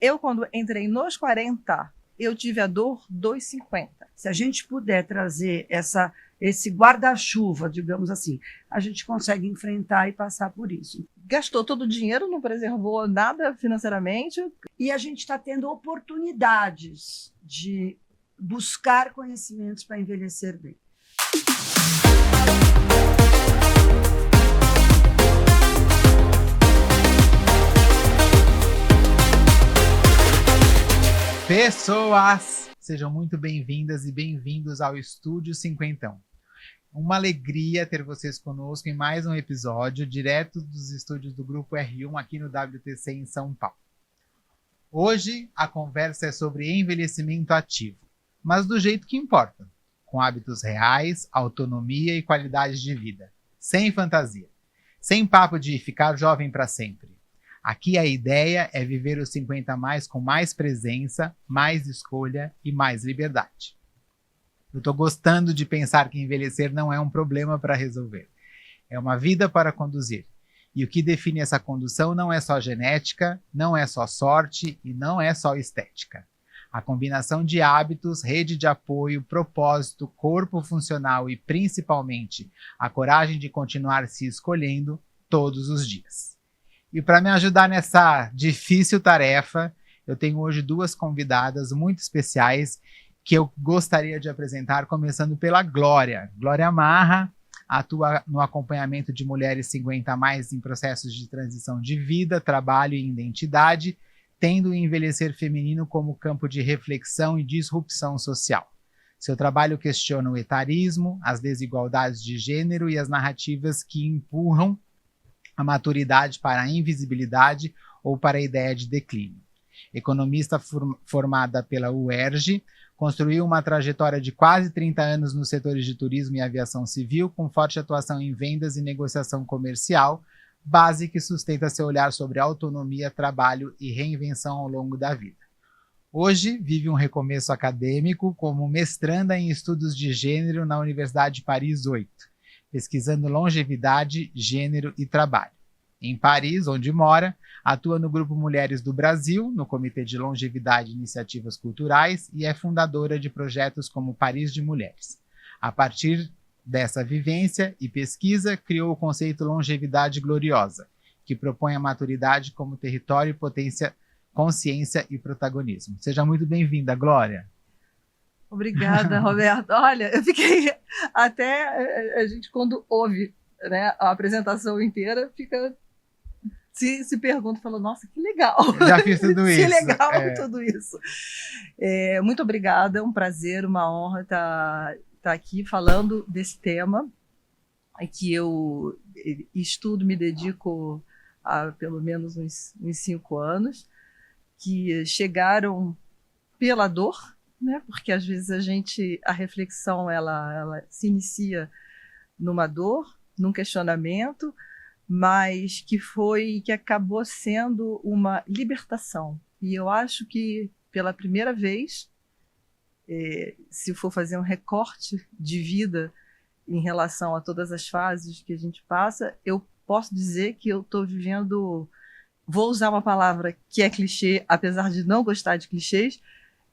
Eu, quando entrei nos 40, eu tive a dor dos 50. Se a gente puder trazer esse guarda-chuva, digamos assim, a gente consegue enfrentar e passar por isso. Gastou todo o dinheiro, não preservou nada financeiramente. E a gente está tendo oportunidades de buscar conhecimentos para envelhecer bem. Pessoas, sejam muito bem-vindas e bem-vindos ao Estúdio Cinquentão. Uma alegria ter vocês conosco em mais um episódio, direto dos estúdios do Grupo R1 aqui no WTC em São Paulo. Hoje a conversa é sobre envelhecimento ativo, mas do jeito que importa, com hábitos reais, autonomia e qualidade de vida, sem fantasia, sem papo de ficar jovem para sempre. Aqui a ideia é viver os 50 mais com mais presença, mais escolha e mais liberdade. Eu estou gostando de pensar que envelhecer não é um problema para resolver. É uma vida para conduzir. E o que define essa condução não é só genética, não é só sorte e não é só estética. A combinação de hábitos, rede de apoio, propósito, corpo funcional e, principalmente, a coragem de continuar se escolhendo todos os dias. E para me ajudar nessa difícil tarefa, eu tenho hoje duas convidadas muito especiais que eu gostaria de apresentar, começando pela Glória. Glória Marra atua no acompanhamento de mulheres 50 a mais em processos de transição de vida, trabalho e identidade, tendo o envelhecer feminino como campo de reflexão e disrupção social. Seu trabalho questiona o etarismo, as desigualdades de gênero e as narrativas que empurram a maturidade para a invisibilidade ou para a ideia de declínio. Economista formada pela UERJ, construiu uma trajetória de quase 30 anos nos setores de turismo e aviação civil, com forte atuação em vendas e negociação comercial, base que sustenta seu olhar sobre autonomia, trabalho e reinvenção ao longo da vida. Hoje, vive um recomeço acadêmico como mestranda em estudos de gênero na Universidade de Paris 8. Pesquisando longevidade, gênero e trabalho. Em Paris, onde mora, atua no Grupo Mulheres do Brasil, no Comitê de Longevidade e Iniciativas Culturais e é fundadora de projetos como Paris de Mulheres. A partir dessa vivência e pesquisa, criou o conceito Longevidade Gloriosa, que propõe a maturidade como território, potência, consciência e protagonismo. Seja muito bem-vinda, Glória. Obrigada, Roberto. Olha, eu fiquei até a gente quando ouve, né, a apresentação inteira fica se pergunta, falou, nossa, que legal. Já fiz tudo isso. Que legal tudo isso. Muito obrigada, é um prazer, uma honra estar aqui falando desse tema que eu estudo, me dedico há pelo menos uns 5 anos, que chegaram pela dor, né? Porque às vezes a reflexão ela se inicia numa dor, num questionamento, mas que acabou sendo uma libertação. E eu acho que pela primeira vez, se for fazer um recorte de vida em relação a todas as fases que a gente passa, eu posso dizer que eu estou vivendo, vou usar uma palavra que é clichê, apesar de não gostar de clichês,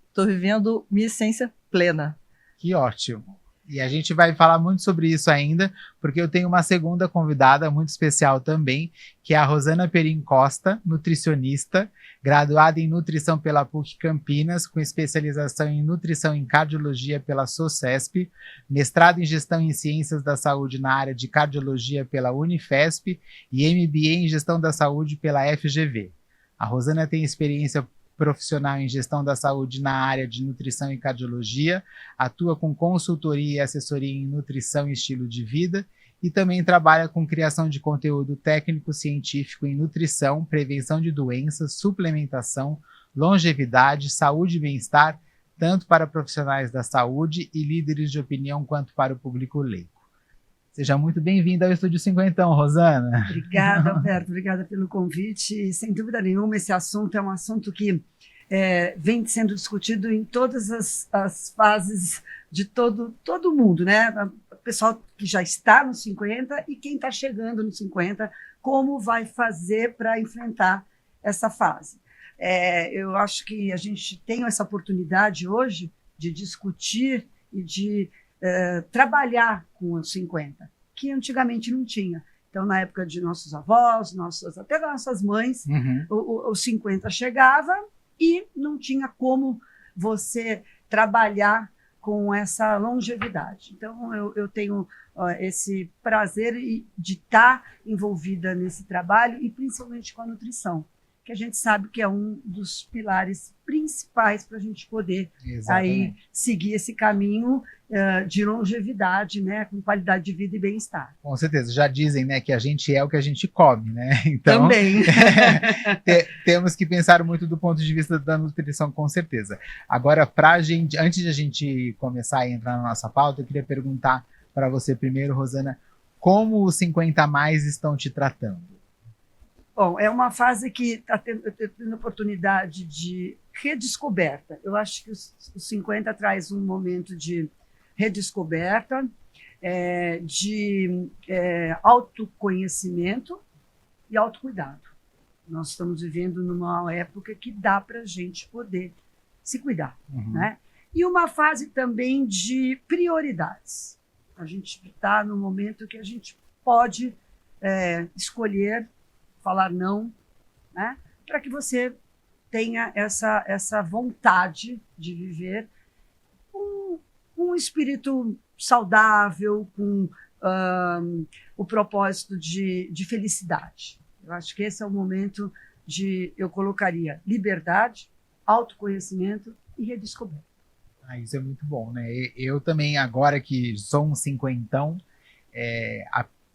estou vivendo minha essência plena. Que ótimo. E a gente vai falar muito sobre isso ainda, porque eu tenho uma segunda convidada muito especial também, que é a Rosana Perim Costa, nutricionista, graduada em nutrição pela PUC Campinas, com especialização em nutrição em cardiologia pela SOCESP, mestrado em gestão em ciências da saúde na área de cardiologia pela Unifesp e MBA em gestão da saúde pela FGV. A Rosana tem experiência profissional em gestão da saúde na área de nutrição e cardiologia, atua com consultoria e assessoria em nutrição e estilo de vida e também trabalha com criação de conteúdo técnico-científico em nutrição, prevenção de doenças, suplementação, longevidade, saúde e bem-estar, tanto para profissionais da saúde e líderes de opinião quanto para o público leigo. Seja muito bem-vinda ao Estúdio Cinquentão, Rosana. Obrigada, Alberto. Obrigada pelo convite. E, sem dúvida nenhuma, esse assunto é um assunto que vem sendo discutido em todas as fases de todo mundo, né? O pessoal que já está nos 50 e quem está chegando nos 50, como vai fazer para enfrentar essa fase. eu acho que a gente tem essa oportunidade hoje de discutir e de trabalhar com os 50, que antigamente não tinha. Então, na época de nossos avós, até nossas mães, os 50 chegava e não tinha como você trabalhar com essa longevidade. Então, eu tenho esse prazer de estar envolvida nesse trabalho e principalmente com a nutrição, que a gente sabe que é um dos pilares principais para a gente poder aí seguir esse caminho de longevidade, né, com qualidade de vida e bem-estar. Com certeza, já dizem, né, que a gente é o que a gente come, né? Então, também. Temos que pensar muito do ponto de vista da nutrição, com certeza. Agora, antes de a gente começar a entrar na nossa pauta, eu queria perguntar para você primeiro, Rosana, como os 50 a mais estão te tratando? Bom, é uma fase que está tendo oportunidade de redescoberta. Eu acho que os 50 traz um momento de redescoberta, de autoconhecimento e autocuidado. Nós estamos vivendo numa época que dá para a gente poder se cuidar, né? E uma fase também de prioridades. A gente está no momento que a gente pode escolher falar não, né? Para que você tenha essa vontade de viver com um espírito saudável, com o propósito de felicidade. Eu acho que esse é o momento eu colocaria liberdade, autoconhecimento e redescoberta. Isso é muito bom, né? Eu também, agora que sou um cinquentão,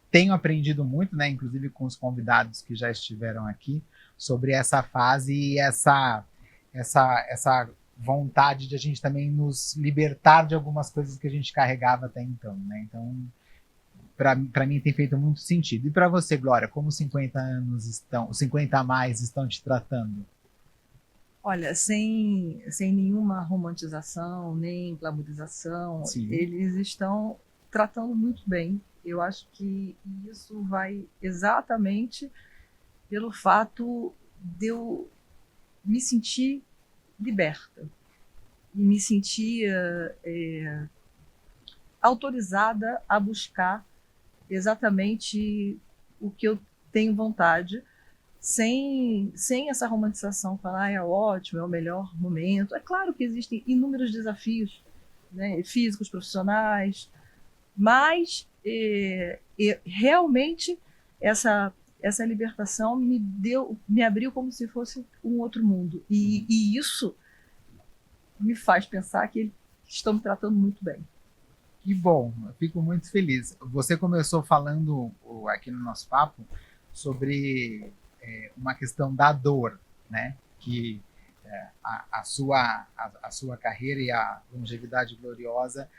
tenho aprendido muito, né, inclusive com os convidados que já estiveram aqui, sobre essa fase e essa vontade de a gente também nos libertar de algumas coisas que a gente carregava até então, né? Então, para mim tem feito muito sentido. E para você, Glória, como os 50 a mais estão te tratando? Olha, sem nenhuma romantização, nem glamorização, eles estão tratando muito bem. Eu acho que isso vai exatamente pelo fato de eu me sentir liberta e me sentir autorizada a buscar exatamente o que eu tenho vontade, sem essa romantização, falar é ótimo, é o melhor momento. É claro que existem inúmeros desafios, né, físicos, profissionais, mas realmente essa libertação me abriu como se fosse um outro mundo. E isso me faz pensar que eles estão me tratando muito bem. Que bom, eu fico muito feliz. Você começou falando aqui no nosso papo sobre uma questão da dor, né? Que a sua carreira e a longevidade gloriosa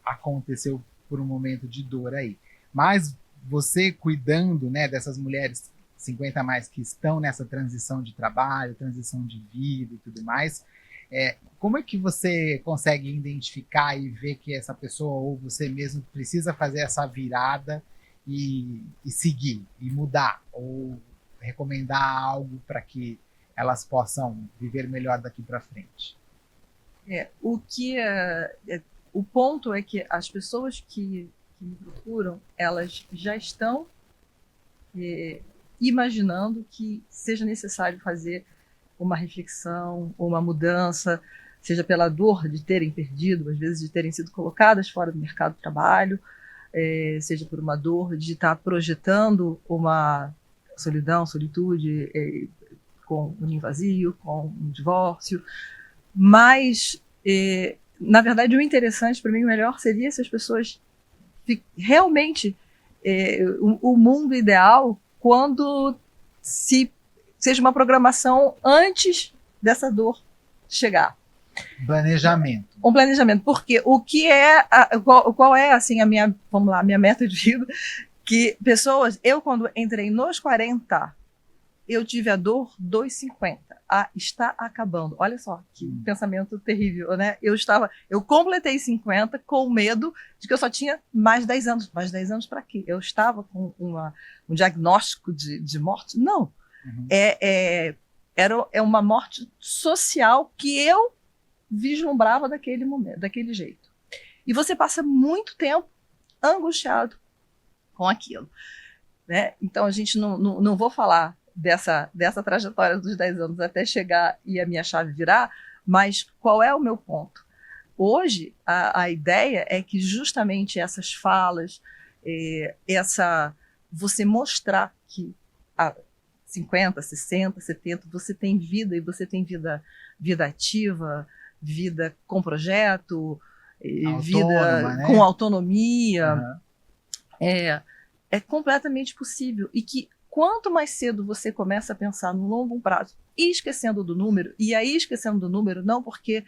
aconteceu por um momento de dor aí. Mas você cuidando, né, dessas mulheres 50 a mais que estão nessa transição de trabalho, transição de vida e tudo mais, como é que você consegue identificar e ver que essa pessoa ou você mesmo precisa fazer essa virada e seguir, e mudar, ou recomendar algo para que elas possam viver melhor daqui para frente? O ponto é que as pessoas que me procuram, elas já estão imaginando que seja necessário fazer uma reflexão, uma mudança, seja pela dor de terem perdido, às vezes de terem sido colocadas fora do mercado de trabalho, seja por uma dor de estar projetando uma solidão, solitude, com um ninho vazio, com um divórcio. Mas, na verdade, o interessante para mim, o melhor seria se as pessoas realmente, o mundo ideal, quando seja uma programação antes dessa dor chegar. Planejamento. Um planejamento, porque o que qual é assim a minha meta de vida? Que pessoas, eu quando entrei nos 40, eu tive a dor dos 50. Está acabando. Olha só que pensamento terrível, né? Eu completei 50 com medo de que eu só tinha mais 10 anos. Mais 10 anos para quê? Eu estava com um diagnóstico de morte? Não. é uma morte social que eu vislumbrava daquele momento, daquele jeito. E você passa muito tempo angustiado com aquilo, né? Então, a gente não vou falar dessa trajetória dos 10 anos até chegar e a minha chave virar, mas qual é o meu ponto? Hoje, a ideia é que justamente essas falas, você mostrar que há 50, 60, 70, você tem vida, e você tem vida ativa, vida com projeto, vida com autonomia, é completamente possível. E que quanto mais cedo você começa a pensar no longo prazo, e esquecendo do número, e aí esquecendo do número, não porque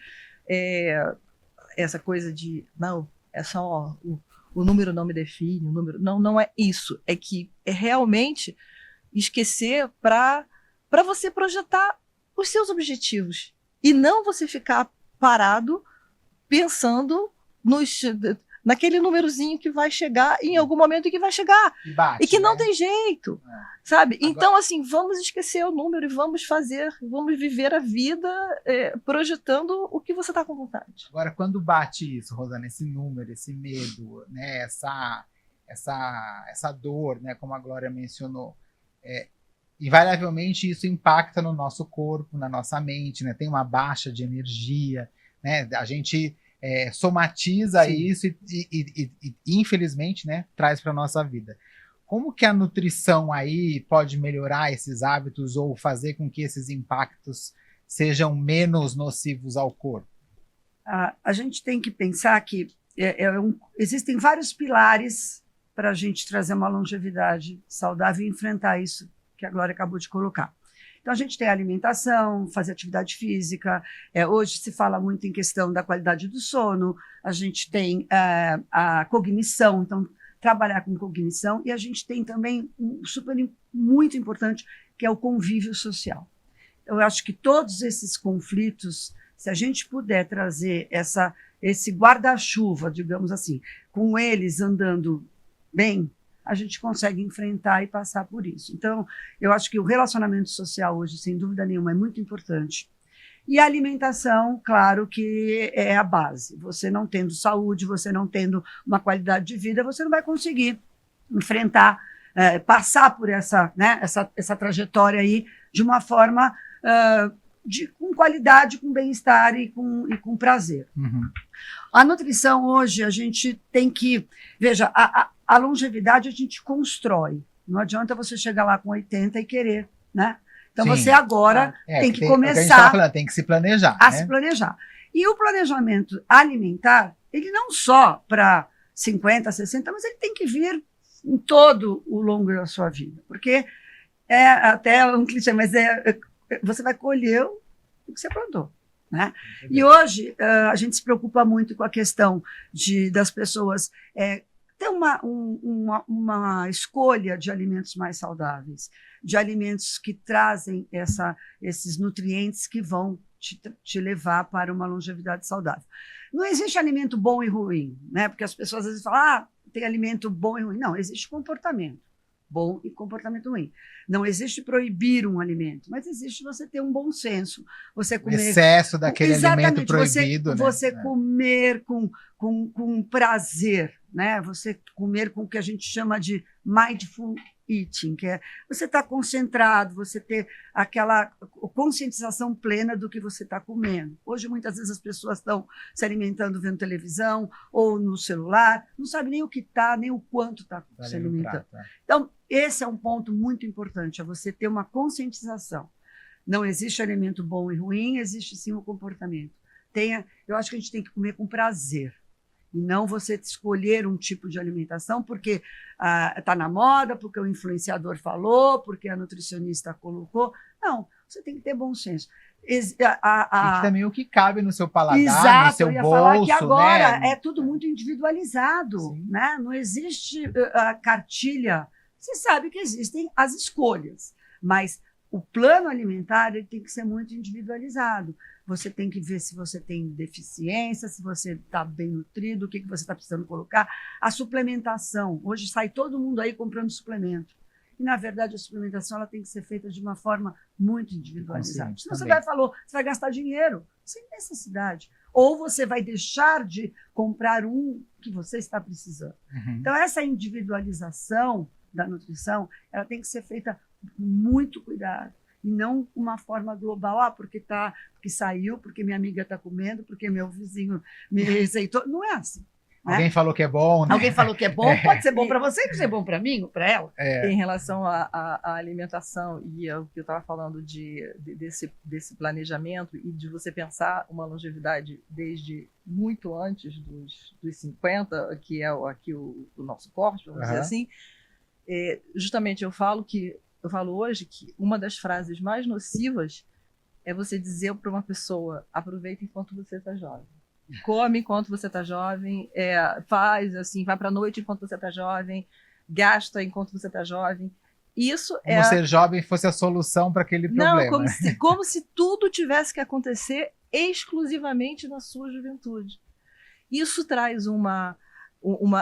essa coisa de, não, é só o número não me define, o número, não é isso, é que é realmente esquecer para você projetar os seus objetivos, e não você ficar parado pensando naquele númerozinho que vai chegar em algum momento, e que vai chegar e que não tem jeito, sabe? Agora, então, assim, vamos esquecer o número e vamos viver a vida projetando o que você está com vontade. Agora, quando bate isso, Rosana, esse número, esse medo, né, essa dor, né, como a Glória mencionou, invariavelmente isso impacta no nosso corpo, na nossa mente, né? Tem uma baixa de energia, né? A gente somatiza Sim. isso e infelizmente, né, traz para a nossa vida. Como que a nutrição aí pode melhorar esses hábitos ou fazer com que esses impactos sejam menos nocivos ao corpo? A gente tem que pensar que existem vários pilares para a gente trazer uma longevidade saudável e enfrentar isso que a Glória acabou de colocar. Então, a gente tem a alimentação, fazer atividade física. Hoje se fala muito em questão da qualidade do sono. A gente tem a cognição, então, trabalhar com cognição. E a gente tem também muito importante, que é o convívio social. Eu acho que todos esses conflitos, se a gente puder trazer esse guarda-chuva, digamos assim, com eles andando bem, a gente consegue enfrentar e passar por isso. Então, eu acho que o relacionamento social hoje, sem dúvida nenhuma, é muito importante. E a alimentação, claro que é a base. Você não tendo saúde, você não tendo uma qualidade de vida, você não vai conseguir enfrentar, passar por essa trajetória aí de uma forma com qualidade, com bem-estar e com prazer. Uhum. A nutrição hoje, a gente tem que... Veja, a longevidade a gente constrói. Não adianta você chegar lá com 80 e querer, né? Então, Sim. Você agora tem que começar tem que se planejar. A se planejar. E o planejamento alimentar, ele não só para 50, 60, mas ele tem que vir em todo o longo da sua vida. Porque até um clichê, mas você vai colher o que você plantou. Né? E hoje a gente se preocupa muito com a questão das pessoas ter uma escolha de alimentos mais saudáveis, de alimentos que trazem esses nutrientes que vão te levar para uma longevidade saudável. Não existe alimento bom e ruim, né? Porque as pessoas às vezes falam, tem alimento bom e ruim. Não, existe comportamento bom e comportamento ruim. Não existe proibir um alimento, mas existe você ter um bom senso. Você comer... O excesso daquele alimento proibido. Você comer com prazer, né? Você comer com o que a gente chama de mindful eating, que é você estar concentrado, você ter aquela conscientização plena do que você está comendo. Hoje, muitas vezes, as pessoas estão se alimentando vendo televisão ou no celular, não sabe nem o que está, nem o quanto está se alimentando. Então, esse é um ponto muito importante, é você ter uma conscientização. Não existe alimento bom e ruim, existe sim o comportamento. Eu acho que a gente tem que comer com prazer. E não você escolher um tipo de alimentação porque está na moda, porque o influenciador falou, porque a nutricionista colocou. Não, você tem que ter bom senso. E também o que cabe no seu paladar, Exato, no seu eu ia bolso. Falar que agora né? É tudo muito individualizado. Né? Não existe a cartilha. Você sabe que existem as escolhas, mas o plano alimentar ele tem que ser muito individualizado. Você tem que ver se você tem deficiência, se você está bem nutrido, o que você está precisando colocar. A suplementação. Hoje sai todo mundo aí comprando suplemento. E, na verdade, a suplementação ela tem que ser feita de uma forma muito individualizada. Consciente Senão você também. você vai gastar dinheiro sem necessidade. Ou você vai deixar de comprar um que você está precisando. Uhum. Então, essa individualização da nutrição, ela tem que ser feita com muito cuidado. E não uma forma global, porque saiu, porque minha amiga está comendo, porque meu vizinho me receitou. Não é assim. Alguém falou que é bom, né? Alguém falou que é bom, pode ser bom para você e não ser bom para mim ou para ela. É. Em relação à alimentação e ao que eu estava falando desse planejamento e de você pensar uma longevidade desde muito antes dos 50, que é aqui o nosso corte, vamos dizer assim, justamente eu falo hoje que uma das frases mais nocivas é você dizer para uma pessoa: aproveita enquanto você está jovem. Come enquanto você está jovem, faz assim, vai para a noite enquanto você está jovem, gasta enquanto você está jovem. Isso como ser jovem fosse a solução para aquele problema. Não, como se tudo tivesse que acontecer exclusivamente na sua juventude. Isso traz uma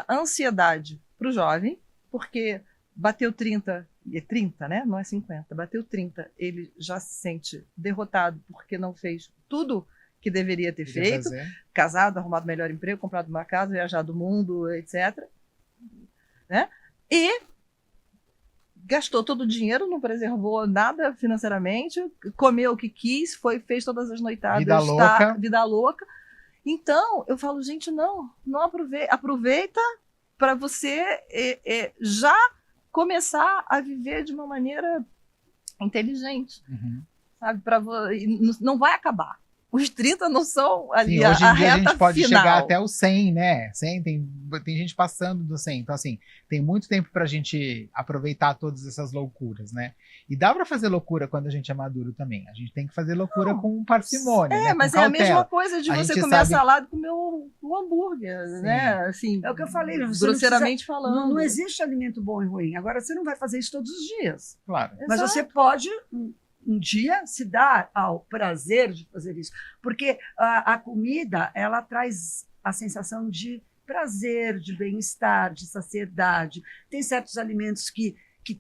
ansiedade para o jovem, porque bateu 30, é 30, né? Não é 50, bateu 30, ele já se sente derrotado porque não fez tudo que deveria ter feito, casado, arrumado melhor emprego, comprado uma casa, viajado o mundo, etc. Né? E gastou todo o dinheiro, não preservou nada financeiramente, comeu o que quis, fez todas as noitadas, vida louca. Então, eu falo, gente, não aproveita para você já começar a viver de uma maneira inteligente, sabe? Não vai acabar. Os 30 não são ali. Sim, hoje em dia a gente pode final. chegar até o 100, né? 100, tem gente passando do 100. Então, assim, tem muito tempo pra gente aproveitar todas essas loucuras, né? E dá pra fazer loucura quando a gente é maduro também. A gente tem que fazer loucura com parcimônia, né? Mas com cautela. É a mesma coisa de você comer a salada e comer um hambúrguer, né? Assim, é o que eu falei. Grosseiramente falando. Não existe alimento bom e ruim. Agora, você não vai fazer isso todos os dias. Claro. Mas você pode um dia se dar ao prazer de fazer isso. Porque a comida, ela traz a sensação de prazer, de bem-estar, de saciedade. Tem certos alimentos que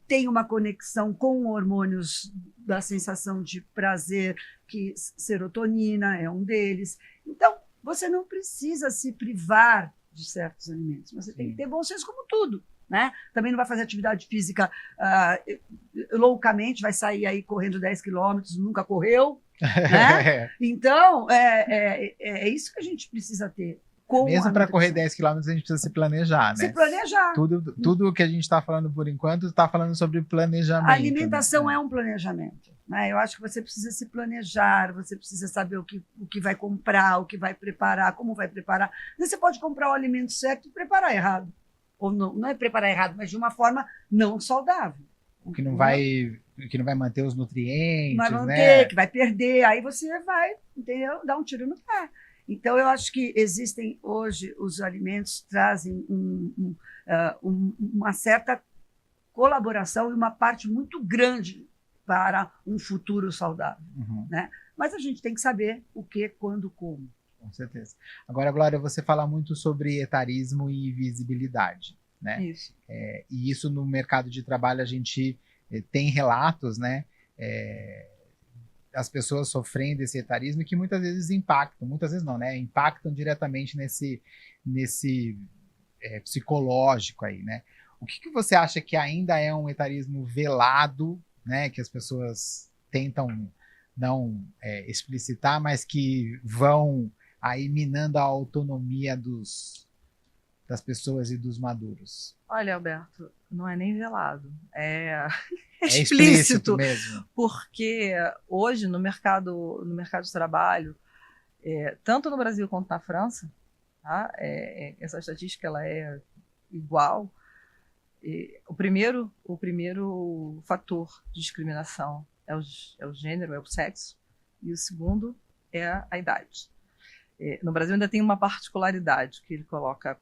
têm uma conexão com hormônios da sensação de prazer, que serotonina é um deles. Então, você não precisa se privar de certos alimentos. Você tem que ter bom senso como tudo. Né? Também não vai fazer atividade física loucamente, vai sair aí correndo 10 quilômetros, nunca correu. Né? Então, é isso que a gente precisa ter. Mesmo para correr 10 quilômetros, a gente precisa se planejar, né? Se planejar. Tudo que a gente está falando por enquanto está falando sobre planejamento. A alimentação é um planejamento. Né? Eu acho que você precisa se planejar, você precisa saber o que vai comprar, o que vai preparar, como vai preparar. Você pode comprar o alimento certo e preparar errado. Ou não é preparar errado, mas de uma forma não saudável. O que não vai manter os nutrientes, vai manter, né? Que vai perder, aí você vai, entendeu? Dar um tiro no pé. Então, eu acho que existem hoje, os alimentos trazem uma certa colaboração e uma parte muito grande para um futuro saudável. Né? Mas a gente tem que saber o que, quando, como. Com certeza. Agora, Glória, você fala muito sobre etarismo e visibilidade, né? Isso. E isso no mercado de trabalho a gente tem relatos, né? As pessoas sofrendo esse etarismo que muitas vezes impactam diretamente nesse psicológico aí, né? O que você acha que ainda é um etarismo velado, né? Que as pessoas tentam não explicitar, mas que vão aí minando a autonomia das pessoas e dos maduros? Olha, Alberto, não é nem velado, é explícito mesmo. Porque hoje no mercado de trabalho, tanto no Brasil quanto na França, tá? Essa estatística ela é igual. O primeiro fator de discriminação é o gênero, é o sexo, e o segundo é a idade. No Brasil ainda tem uma particularidade, que ele coloca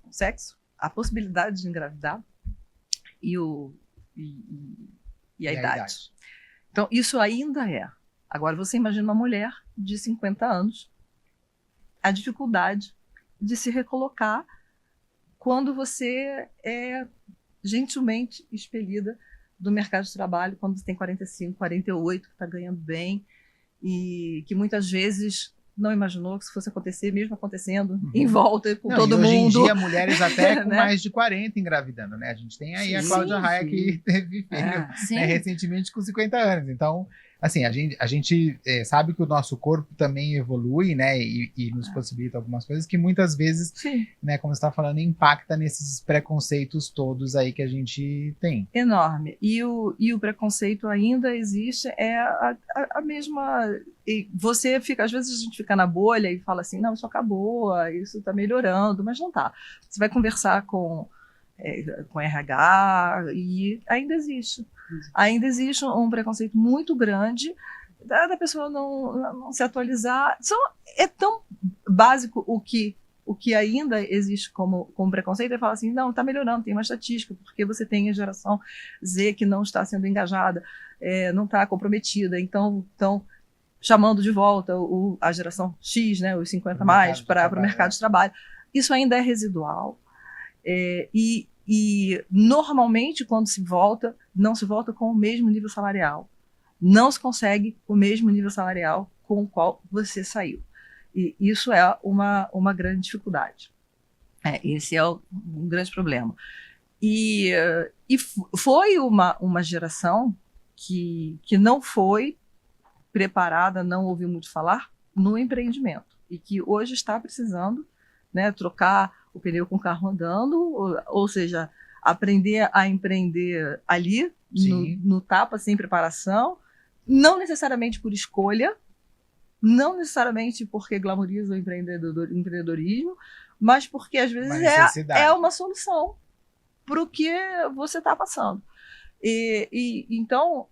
o sexo, a possibilidade de engravidar e a idade. Então, isso ainda é. Agora, você imagina uma mulher de 50 anos, a dificuldade de se recolocar quando você é gentilmente expelida do mercado de trabalho quando você tem 45, 48, que está ganhando bem, e que muitas vezes não imaginou que isso fosse acontecer, mesmo acontecendo em volta com todo hoje mundo. Hoje em dia, mulheres até com né? mais de 40 engravidando, né? A gente tem aí a Cláudia Raia, que teve filho né, recentemente com 50 anos. Então, assim, a gente sabe que o nosso corpo também evolui, né? E nos possibilita algumas coisas que muitas vezes, né, como você está falando, impacta nesses preconceitos todos aí que a gente tem. Enorme. E o preconceito ainda existe, é a mesma... E você fica, às vezes a gente fica na bolha e fala assim, não, isso acabou, isso está melhorando, mas não está. Você vai conversar com RH e ainda existe. Ainda existe um preconceito muito grande da pessoa não se atualizar. É tão básico o que ainda existe como preconceito, é falar assim, não, está melhorando, tem uma estatística, porque você tem a geração Z que não está sendo engajada, não está comprometida, então chamando de volta a geração X, né, os 50 mais, para o mercado de trabalho. Isso ainda é residual. E normalmente, quando se volta, não se volta com o mesmo nível salarial. Não se consegue o mesmo nível salarial com o qual você saiu. E isso é uma grande dificuldade. Esse é um grande problema. E foi uma geração que não foi preparada, não ouviu muito falar no empreendimento. E que hoje está precisando, né, trocar o pneu com o carro andando, ou seja, aprender a empreender ali, no tapa, sem preparação, não necessariamente por escolha, não necessariamente porque glamoriza o empreendedorismo, mas porque às vezes é uma solução para o que você está passando. Então,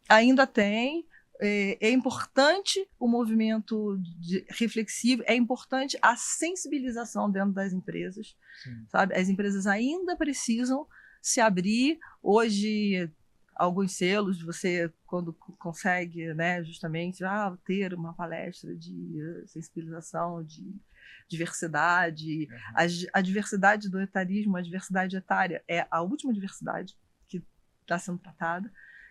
ainda tem... É importante o movimento reflexivo, é importante a sensibilização dentro das empresas, sabe? As empresas ainda precisam se abrir. Hoje, alguns selos, você, quando consegue, né, justamente ter uma palestra de sensibilização, de diversidade, a diversidade do etarismo, a diversidade etária é a última diversidade que está sendo tratada.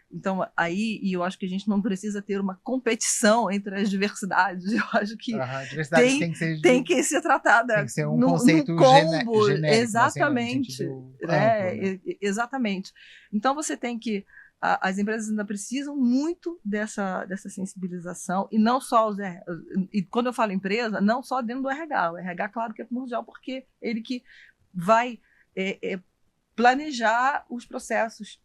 Então, e eu acho que a gente não precisa ter uma competição entre as diversidades. Eu acho que tem que ser tratada tem que ser um conceito combo, genérico, exatamente, amplo, né? Exatamente. Então, você tem que... As empresas ainda precisam muito dessa sensibilização, e não só e quando eu falo empresa, não só dentro do RH. O RH, claro que é primordial, porque ele que vai planejar os processos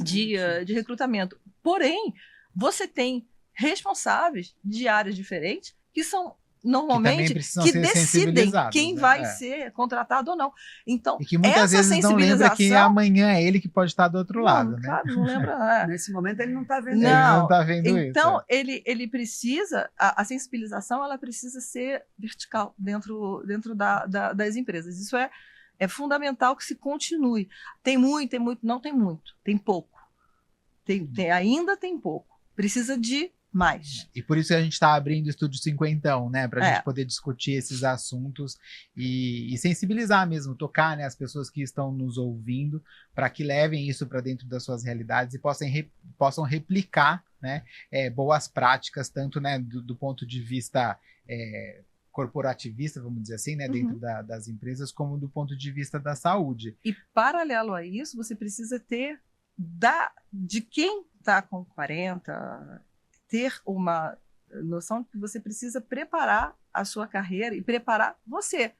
de recrutamento. Porém, você tem responsáveis de áreas diferentes que são normalmente que decidem quem vai ser contratado ou não. Então, e que muitas vezes não lembra que amanhã é ele que pode estar do outro lado, né? Claro, não lembra. Nesse momento ele não está vendo isso. Ele não está vendo isso. Então, ele precisa, a sensibilização, ela precisa ser vertical dentro das empresas. Isso é fundamental que se continue. Tem muito, não tem muito, tem pouco. Ainda tem pouco. Precisa de mais. E por isso a gente está abrindo o Estúdio Cinquentão, né? Para a gente poder discutir esses assuntos e sensibilizar mesmo, tocar, né, as pessoas que estão nos ouvindo, para que levem isso para dentro das suas realidades e possam replicar, né, boas práticas, tanto, né, do ponto de vista corporativista, vamos dizer assim, né, dentro das empresas, como do ponto de vista da saúde. E paralelo a isso, você precisa ter de quem está com 40, ter uma noção de que você precisa preparar a sua carreira e preparar você.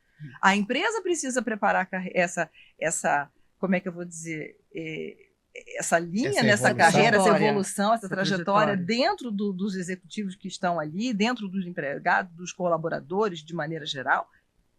A empresa precisa preparar essa como é que eu vou dizer, essa linha nessa carreira, essa evolução, essa trajetória dentro dos executivos que estão ali, dentro dos empregados, dos colaboradores, de maneira geral.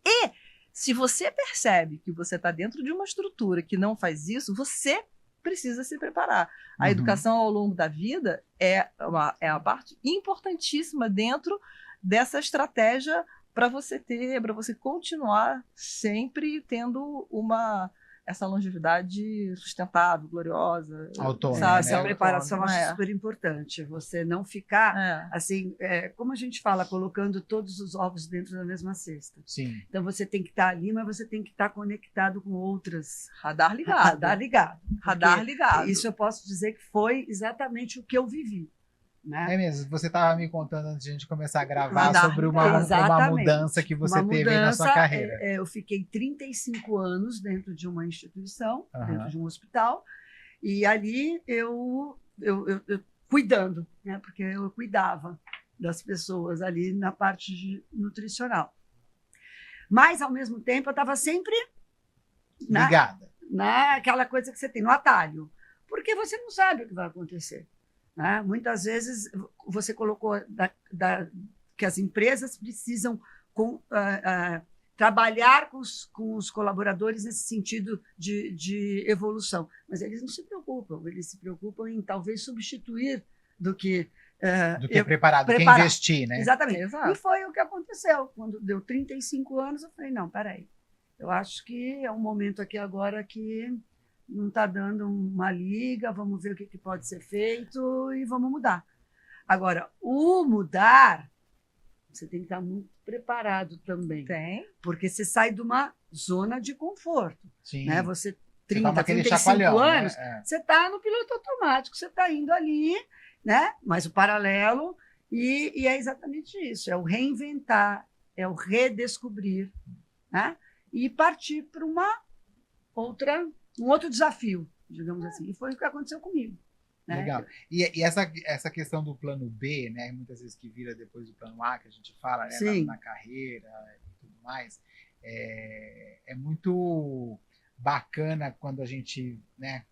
E se você percebe que você está dentro de uma estrutura que não faz isso, você precisa se preparar. A educação ao longo da vida é uma parte importantíssima dentro dessa estratégia para você continuar sempre tendo uma essa longevidade sustentável, gloriosa. Autônoma, sabe? Essa né? preparação eu acho É. super importante. Você não ficar, É. assim, como a gente fala, colocando todos os ovos dentro da mesma cesta. Sim. Então, você tem que estar ali, mas você tem que estar conectado com outras. Radar ligado. Radar ligado. Radar Porque ligado. Isso eu posso dizer que foi exatamente o que eu vivi. Né? É mesmo, você estava me contando antes de a gente começar a gravar Radar sobre ligado. uma Exatamente. mudança que você Uma teve aí na sua mudança, carreira. eu fiquei 35 anos dentro de uma instituição, Aham. dentro de um hospital, e ali eu cuidando, né? Porque eu cuidava das pessoas ali na parte nutricional. Mas, ao mesmo tempo, eu estava sempre Ligada. naquela coisa que você tem, no atalho, porque você não sabe o que vai acontecer. Né? Muitas vezes você colocou que as empresas precisam trabalhar com os colaboradores nesse sentido de evolução, mas eles não se preocupam, eles se preocupam em talvez substituir do que Preparado, do que preparar. investir, né? Exatamente. Exato. E foi o que aconteceu. Quando deu 35 anos, eu falei, não, peraí, eu acho que é um momento aqui agora que não está dando uma liga, vamos ver o que pode ser feito e vamos mudar. Agora, o mudar, você tem que estar muito preparado também. Tem. Porque você sai de uma zona de conforto. Sim. Né? Você, Você 30, toma aquele 35 chacoalhão, anos, né? você está no piloto automático, você está indo ali, né? Mas o paralelo, e é exatamente isso, é o reinventar, é o redescobrir, né? E partir para um outro desafio, digamos assim. E foi o que aconteceu comigo. Né? Legal. E essa questão do plano B, né? Muitas vezes que vira depois do plano A, que a gente fala, né? Na carreira e tudo mais, é muito bacana quando a gente, né,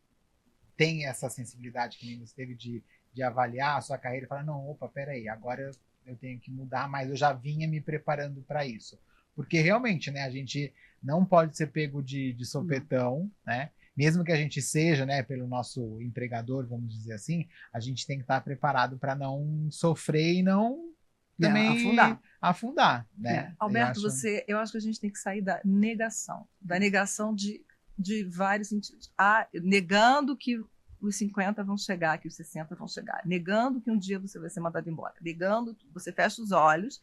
tem essa sensibilidade que nem você teve de avaliar a sua carreira e falar, não, opa, peraí, agora eu tenho que mudar, mas eu já vinha me preparando para isso. Porque realmente, né, a gente não pode ser pego de sopetão, né? Mesmo que a gente seja, né, pelo nosso empregador, vamos dizer assim, a gente tem que estar preparado para não sofrer e não também afundar, né? Alberto, eu acho que a gente tem que sair da negação de vários sentidos. Negando que os 50 vão chegar, que os 60 vão chegar, negando que um dia você vai ser mandado embora, negando que você fecha os olhos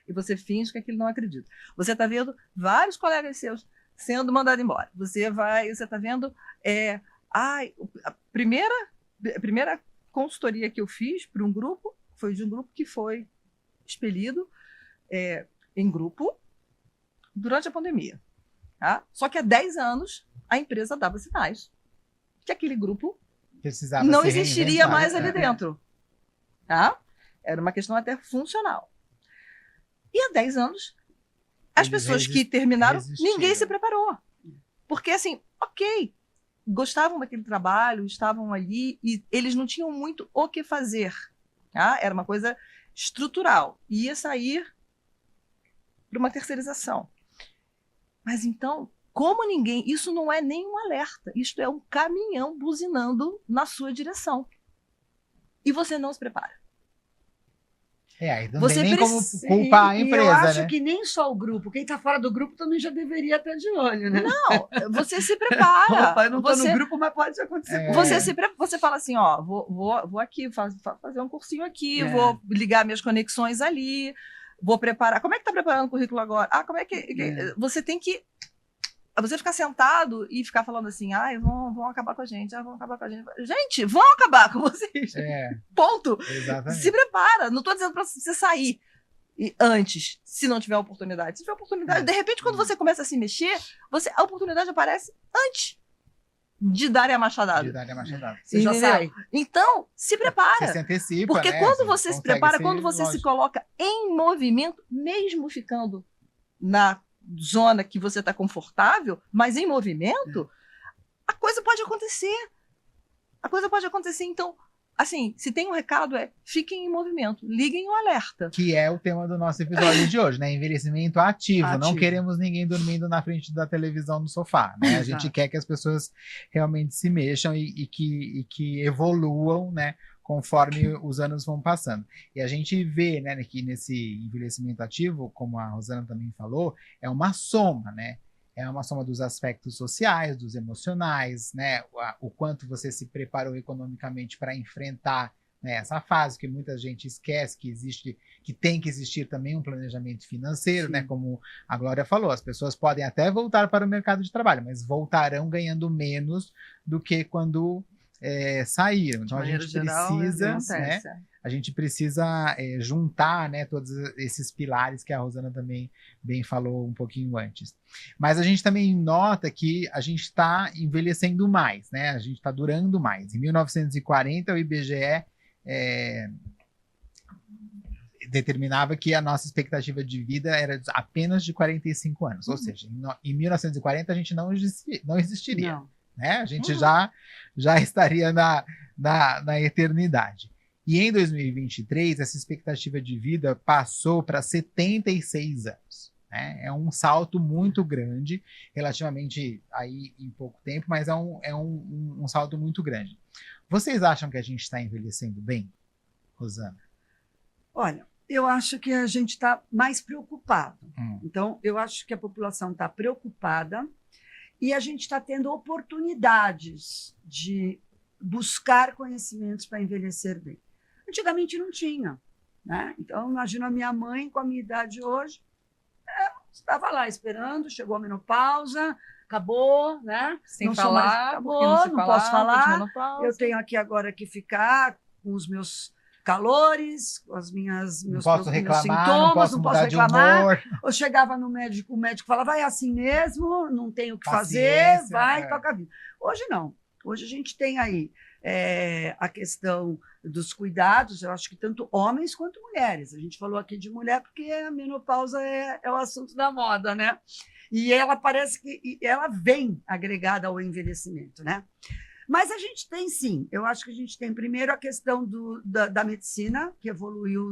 e você finge que aquilo não acredita. Você está vendo vários colegas seus sendo mandados embora. Você está vendo a primeira consultoria que eu fiz para um grupo foi de um grupo que foi expelido em grupo durante a pandemia. Tá? Só que há 10 anos a empresa dava sinais que aquele grupo não existiria mais ali dentro. Tá? Era uma questão até funcional. E há 10 anos, as pessoas que terminaram, ninguém se preparou. Porque, assim, ok, gostavam daquele trabalho, estavam ali e eles não tinham muito o que fazer. Tá? Era uma coisa estrutural. Ia sair para uma terceirização. Mas então, como ninguém... Isso não é nem um alerta. Isto é um caminhão buzinando na sua direção. E você não se prepara. Aí não tem nem como culpar a empresa, eu acho né? que nem só o grupo. Quem está fora do grupo também já deveria estar de olho, né? Não, você se prepara. Opa, eu não estou no grupo, mas pode acontecer. Você fala assim, ó, vou aqui fazer um cursinho aqui, vou ligar minhas conexões ali, vou preparar. Como é que está preparando o currículo agora? Como é que... Você tem que... Você ficar sentado e ficar falando assim, vão acabar com a gente, vão acabar com a gente. Gente, vão acabar com vocês. Ponto. Exatamente. Se prepara. Não estou dizendo para você sair antes, se não tiver oportunidade. Se tiver oportunidade, de repente, quando você começa a se mexer, a oportunidade aparece antes de darem a machadada. Você já sai. Então, se prepara. Você se antecipa, porque né? quando você se prepara, quando você se coloca em movimento, mesmo ficando na zona que você está confortável, mas em movimento, a coisa pode acontecer. A coisa pode acontecer. Então, assim, se tem um recado fiquem em movimento, liguem o alerta. Que é o tema do nosso episódio de hoje, né? Envelhecimento ativo. Não queremos ninguém dormindo na frente da televisão no sofá, né? A gente quer que as pessoas realmente se mexam e que evoluam, né? Conforme os anos vão passando. E a gente vê, né, que nesse envelhecimento ativo, como a Rosana também falou, é uma soma, né? é uma soma dos aspectos sociais, dos emocionais, né? O quanto você se preparou economicamente para enfrentar, né, essa fase, que muita gente esquece que existe, que tem que existir também um planejamento financeiro, né? Como a Glória falou, as pessoas podem até voltar para o mercado de trabalho, mas voltarão ganhando menos do que quando saíram. Então a gente precisa, né? A gente precisa juntar, né, todos esses pilares que a Rosana também bem falou um pouquinho antes. Mas a gente também nota que a gente está envelhecendo mais, né? A gente está durando mais. Em 1940, o IBGE determinava que a nossa expectativa de vida era apenas de 45 anos. Ou seja, em 1940 a gente não existiria. Não. Né? A gente já estaria na eternidade. E em 2023, essa expectativa de vida passou para 76 anos. Né? É um salto muito grande, relativamente aí em pouco tempo, mas é um salto muito grande. Vocês acham que a gente está envelhecendo bem, Rosana? Olha, eu acho que a gente está mais preocupado. Então, eu acho que a população está preocupada e a gente está tendo oportunidades de buscar conhecimentos para envelhecer bem. Antigamente não tinha, né? Então, imagina a minha mãe com a minha idade hoje, estava lá esperando, chegou a menopausa, acabou, né? Sem não falar, mais, acabou, não posso falar. Eu tenho aqui agora que ficar com os meus calores, com as meus sintomas, não posso reclamar. Eu chegava no médico, o médico falava, vai assim mesmo, não tem o que fazer, vai, toca a vida. Hoje não. Hoje a gente tem aí a questão dos cuidados, eu acho que tanto homens quanto mulheres. A gente falou aqui de mulher porque a menopausa é o assunto da moda, né? E ela parece que ela vem agregada ao envelhecimento, né? Mas a gente tem, sim. Eu acho que a gente tem, primeiro, a questão da medicina, que evoluiu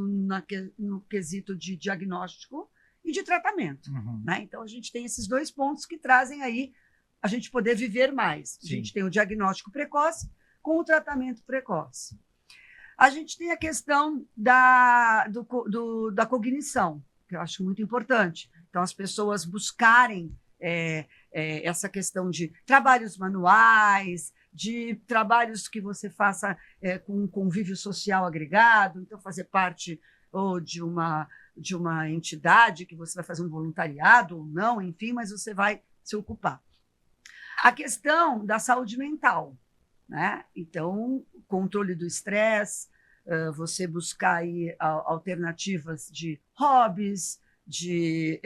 no quesito de diagnóstico e de tratamento. Né? Então, a gente tem esses dois pontos que trazem aí a gente poder viver mais. Sim. A gente tem o diagnóstico precoce com o tratamento precoce. A gente tem a questão da cognição, que eu acho muito importante. Então, as pessoas buscarem essa questão de trabalhos manuais, de trabalhos que você faça com um convívio social agregado, então fazer parte ou de uma entidade que você vai fazer um voluntariado ou não, enfim, mas você vai se ocupar. A questão da saúde mental, né? Então, controle do estresse, você buscar aí alternativas de hobbies, de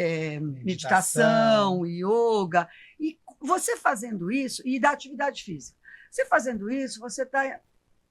meditação, yoga, e você fazendo isso, e da atividade física. Você fazendo isso, você está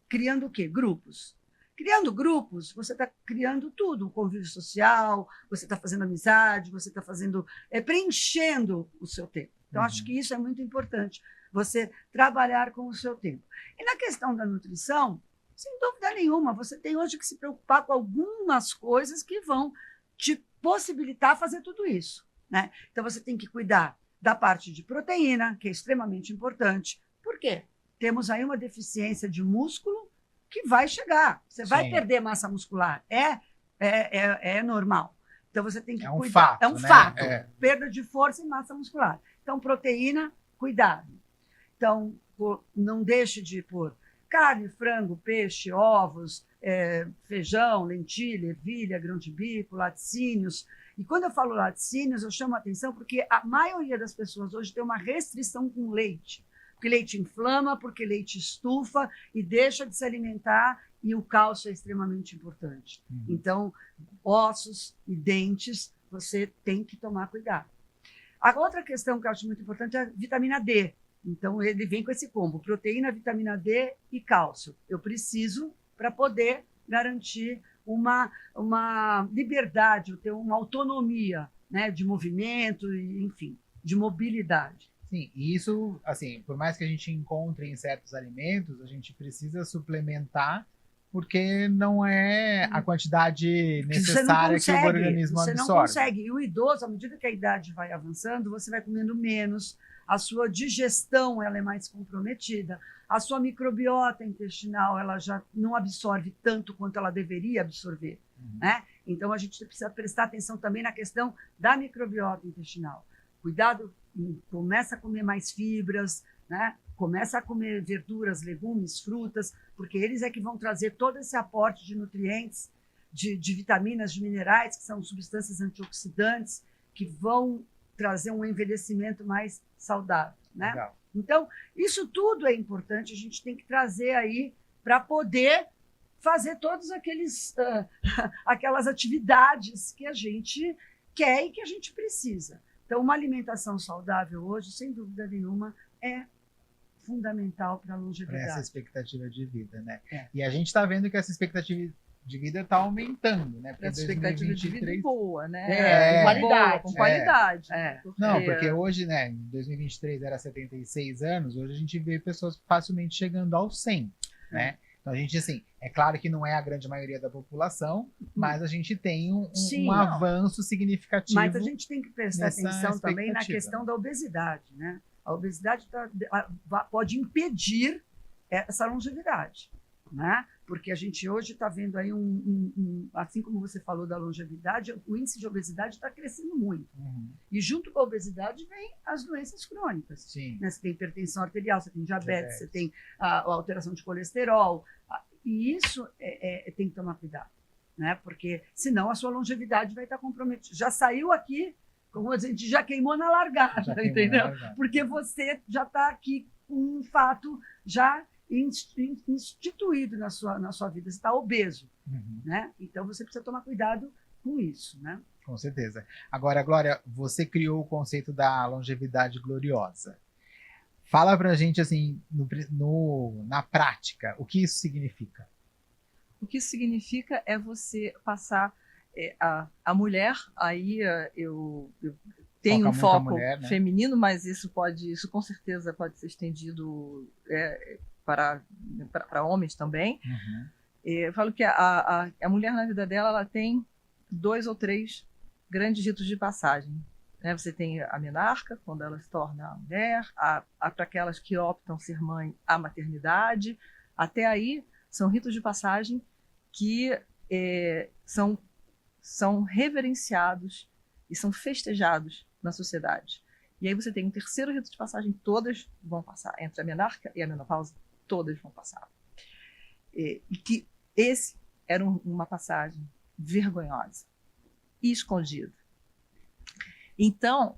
criando o quê? Grupos. Criando grupos, você está criando tudo, o convívio social, você está fazendo amizade, você está fazendo, preenchendo o seu tempo. Então, acho que isso é muito importante, você trabalhar com o seu tempo. E na questão da nutrição, sem dúvida nenhuma, você tem hoje que se preocupar com algumas coisas que vão te possibilitar fazer tudo isso. Né? Então, você tem que cuidar da parte de proteína, que é extremamente importante. Por quê? Temos aí uma deficiência de músculo que vai chegar. Você vai perder massa muscular. É normal. Então, você tem que cuidar. Fato, é um fato. Perda de força e massa muscular. Então, proteína, cuidado. Então, não deixe de pôr carne, frango, peixe, ovos, feijão, lentilha, ervilha, grão de bico, laticínios. E quando eu falo laticínios, eu chamo a atenção porque a maioria das pessoas hoje tem uma restrição com leite. Porque leite inflama, porque leite estufa e deixa de se alimentar, e o cálcio é extremamente importante. Então, ossos e dentes, você tem que tomar cuidado. A outra questão que eu acho muito importante é a vitamina D. Então, ele vem com esse combo, proteína, vitamina D e cálcio. Eu preciso para poder garantir uma liberdade, ter uma autonomia, né, de movimento, e, enfim, de mobilidade. Sim, e isso, assim, por mais que a gente encontre em certos alimentos, a gente precisa suplementar, porque não é a quantidade necessária que o organismo absorve. Você não consegue. E o idoso, à medida que a idade vai avançando, você vai comendo menos, a sua digestão ela é mais comprometida, a sua microbiota intestinal ela já não absorve tanto quanto ela deveria absorver. Né? Então, a gente precisa prestar atenção também na questão da microbiota intestinal. Cuidado começa a comer mais fibras, né? Começa a comer verduras, legumes, frutas, porque eles é que vão trazer todo esse aporte de nutrientes, de vitaminas, de minerais, que são substâncias antioxidantes, que vão trazer um envelhecimento mais saudável, né? Legal. Então, isso tudo é importante, a gente tem que trazer aí para poder fazer todas aquelas atividades que a gente quer e que a gente precisa. Então, uma alimentação saudável hoje, sem dúvida nenhuma, é fundamental para a Para longevidade. essa expectativa de vida, né? É. E a gente está vendo que essa expectativa de vida está aumentando, né? Porque Essa expectativa de vida boa, né? É. Boa, com qualidade. É. Não, porque hoje, né, em 2023 era 76 anos, hoje a gente vê pessoas facilmente chegando aos 100, né? Então a gente, assim, é claro que não é a grande maioria da população, mas a gente tem Sim, um avanço significativo. Mas a gente tem que prestar nessa atenção também na expectativa. questão da obesidade, né? A obesidade pode impedir essa longevidade, né? Porque a gente hoje está vendo aí assim como você falou da longevidade, o índice de obesidade está crescendo muito. Uhum. E junto com a obesidade vem as doenças crônicas. Sim. Né? Você tem hipertensão arterial, você tem diabetes, você tem a alteração de colesterol. E isso tem que tomar cuidado, né? Porque senão a sua longevidade vai estar comprometida. Já saiu aqui, como a gente já queimou na largada, entendeu? Porque você já está aqui com um fato já instituído na sua vida, você está obeso, né? Então você precisa tomar cuidado com isso, né? Com certeza. Agora, Glória, você criou o conceito da longevidade gloriosa. Fala pra gente, assim, na prática, o que isso significa? O que isso significa é você passar a mulher, aí eu tenho um foco mulher, né? feminino, mas isso com certeza pode ser estendido para homens também. Uhum. Eu falo que a mulher na vida dela, ela tem 2 ou 3 grandes ritos de passagem. Né? Você tem a menarca, quando ela se torna mulher, para aquelas que optam ser mãe, a maternidade. Até aí, são ritos de passagem que são reverenciados e são festejados na sociedade. E aí você tem um terceiro rito de passagem, todas vão passar. Entre a menarca e a menopausa, todas vão passar. E que esse era uma passagem vergonhosa e escondida. Então,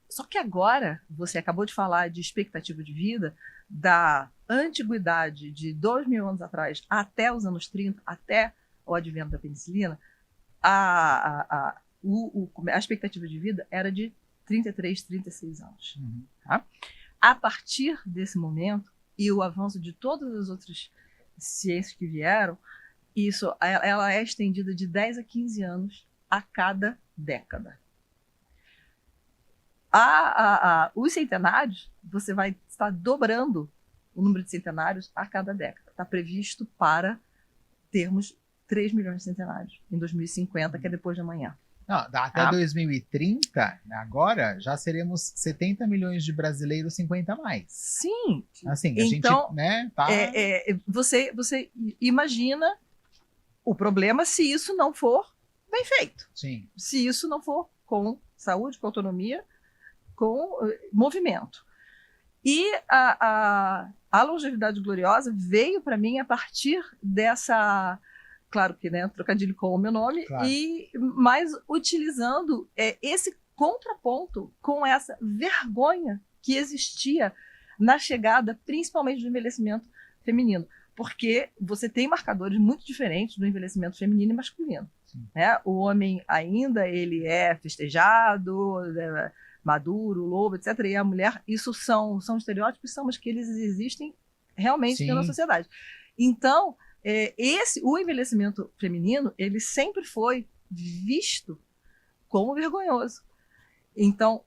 só que agora, você acabou de falar de expectativa de vida, da antiguidade de 2.000 anos atrás até os anos 30, até o advento da penicilina, a expectativa de vida era de 33, 36 anos. Uhum. Tá? A partir desse momento, e o avanço de todas as outras ciências que vieram, ela é estendida de 10 a 15 anos a cada década. Os centenários, você vai estar dobrando o número de centenários a cada década. Está previsto para termos 3 milhões de centenários em 2050, que é depois de amanhã. Não, até 2030, agora, já seremos 70 milhões de brasileiros, 50 a mais. Sim. Assim, então, a gente, né, tá... você imagina o problema se isso não for bem feito. Sim. Se isso não for com saúde, com autonomia, com movimento. E a longevidade gloriosa veio para mim a partir dessa... Claro que, né, trocadilho com o meu nome, claro. Mas utilizando esse contraponto com essa vergonha que existia na chegada, principalmente do envelhecimento feminino. Porque você tem marcadores muito diferentes do envelhecimento feminino e masculino. Né? O homem ainda ele é festejado, maduro, lobo, etc. E a mulher, isso são estereótipos, mas que eles existem realmente dentro da sociedade. Então, o envelhecimento feminino, ele sempre foi visto como vergonhoso. Então,